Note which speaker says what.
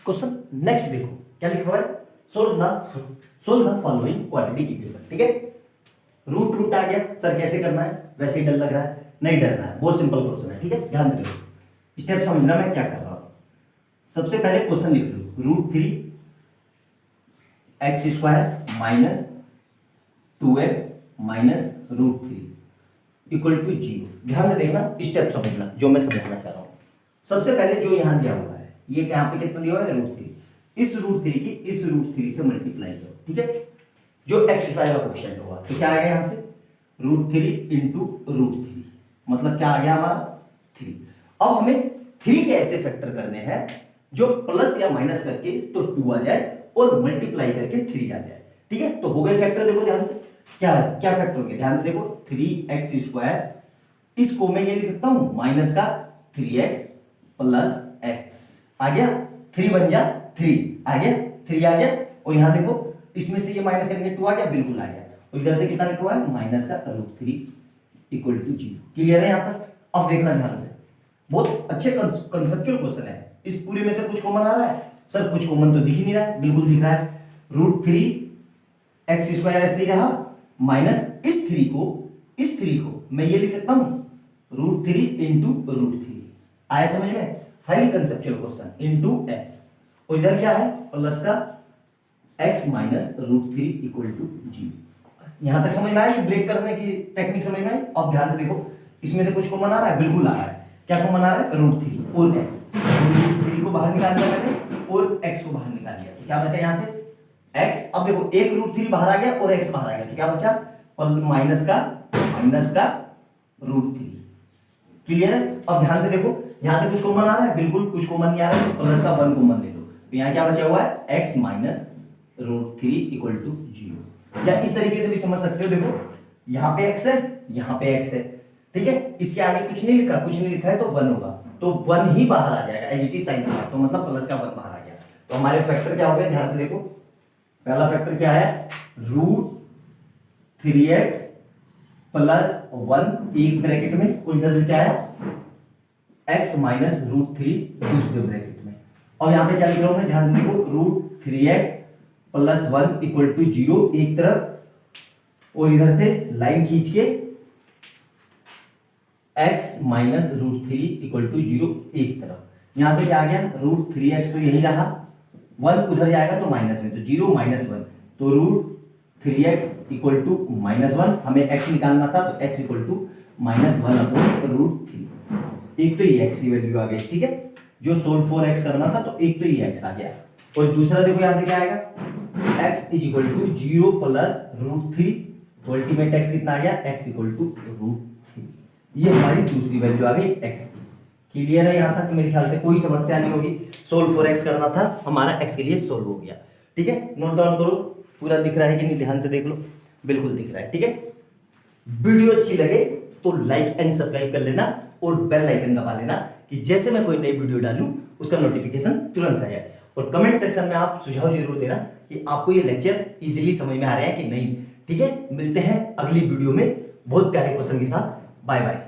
Speaker 1: Question next देखो क्या लिखा हुआ है, solve the following quadratic equation. ठीक है, रूट रूट आ गया सर, कैसे करना है, वैसे ही डर लग रहा है, नहीं डरना है, बहुत सिंपल क्वेश्चन है। ठीक है, ध्यान से देखो, स्टेप समझना मैं क्या कर रहा हूं। सबसे पहले क्वेश्चन लिख लो, root 3 x square minus 2x minus root 3 equal to 0। ध्यान से देखना, स्टेप समझना जो मैं समझाना चाह रहा हूं। सबसे पहले जो यहां दिया हुआ है, ये यहाँ पे कितना दिया हुआ है, रूट 3, इस रूट 3 की इस रूट 3 से मल्टीप्लाई करो। ठीक है, जो एक्स स्क्वायर का क्वेश्चन होगा तो क्या आ गया, यहां से रूट 3 इंटू रूट 3, मतलब क्या आ गया हमारा 3। अब हमें 3 के ऐसे फैक्टर करने हैं जो प्लस या माइनस करके तो 2 आ जाए और मल्टीप्लाई करके 3 आ जाए। ठीक है, तो हो गए फैक्टर। देखो ध्यान से, क्या क्या फैक्टर हो गया, ध्यान से देखो, 3x स्क्वायर, इसको मैं ये लिख सकता हूं माइनस का 3x प्लस x आ गया, 3 बन जा 3 आ गया, 3 आ गया। और यहां देखो, इसमें से ये माइनस करेंगे 2 आ गया, बिल्कुल आ गया। और इधर से कितना लिखा हुआ है, माइनस का रूट 3 इक्वल टू 0। क्लियर है यहां तक? अब देखना ध्यान से, बहुत अच्छे कंसेप्चुअल क्वेश्चन है। इस पूरे में से कुछ कॉमन आ रहा है सर, कुछ कॉमन तो दिख ही नहीं रहा है, बिल्कुल दिख रहा है। रूट 3 एक्स स्क्वायर ऐसे ही रहा, माइनस इस 3 को मैं ये लिख सकता हूं रूट 3 इंटू रूट 3। आया समझ में? Highly conceptual question, into x. और इधर क्या है, प्लस का x minus root 3 equal to 0। यहां तक समझ में आया कि ब्रेक करने की टेक्निक समझ में आई? अब ध्यान से देखो, इसमें से कुछ कॉमन आ रहा है, बिल्कुल आ रहा है। क्या कॉमन आ रहा है, रूट 3 और x। रूट 3 को बाहर निकाल दिया मैंने और x को बाहर निकाल दिया, तो क्या बचा यहां से x। अब देखो, एक रूट 3 बाहर आ गया और x बाहर आ गया, तो क्या बचा, माइनस का रूट 3। क्लियर है? अब ध्यान से देखो, यहां से कुछ कॉमन आ रहा है, बिल्कुल कुछ कॉमन नहीं आ रहा है, तो प्लस का 1 कॉमन ले लो, तो यहां क्या बचा हुआ है, x minus root 3 equal to 0। या इस तरीके से भी समझ सकते हो, देखो यहां पे x है, यहां पे x है। ठीक है, इसके आगे कुछ नहीं लिखा है तो 1 होगा, तो 1 ही बाहर आ जाएगा, एज इट इज साइन था, तो मतलब प्लस का 1 बाहर आ गया। तो हमारे फैक्टर क्या हो गया, ध्यान से देखो, पहला फैक्टर क्या है, रूट 3x प्लस 1 एक ब्रैकेट में, और इधर से क्या है, x माइनस रूट 3 दूसरे ब्रैकेट में। और यहां पे क्या लिख रहा हूं मैं, ध्यान से देखो, root 3x plus 1 equal to 0 एक तरफ, और इधर से लाइन खींच के x minus root 3 equal to 0 एक तरफ। यहां से क्या आ गया, रूट 3x तो यही रहा, 1 उधर जाएगा तो माइनस में, तो 0 माइनस 1, तो root 3x equal to minus 1। हमें x निकालना था, तो x equal to minus 1 upon root 3। एक तो ये x की वैल्यू आ गई। ठीक है, जो सोल्व फॉर x करना था, तो एक तो ये x आ गया, और दूसरा देखो यहां से क्या आएगा, x is equal to 0 plus root 3, तो अल्टीमेट x कितना आ गया, x इक्वल टू रूट 3। ये हमारी दूसरी वैल्यू आ गई x की। क्लियर है यहां तक? मेरे ख्याल से कोई समस्या नहीं होगी। सोल्व फॉर x करना था, हमारा x के लिए सोल्व हो गया। ठीक है, नोट डाउन करो, पूरा दिख रहा है कि नहीं, ध्यान से देख लो, बिल्कुल दिख रहा है। ठीक है, वीडियो अच्छी लगे तो लाइक एंड सब्सक्राइब कर लेना और बेल आइकन दबा लेना कि जैसे मैं कोई नई वीडियो डालूं उसका नोटिफिकेशन तुरंत आ जाए। और कमेंट सेक्शन में आप सुझाव जरूर देना कि आपको ये लेक्चर इजीली समझ में आ रहे हैं कि नहीं। ठीक है, मिलते हैं अगली वीडियो में बहुत प्यारे क्वेश्चन के साथ। Bye bye.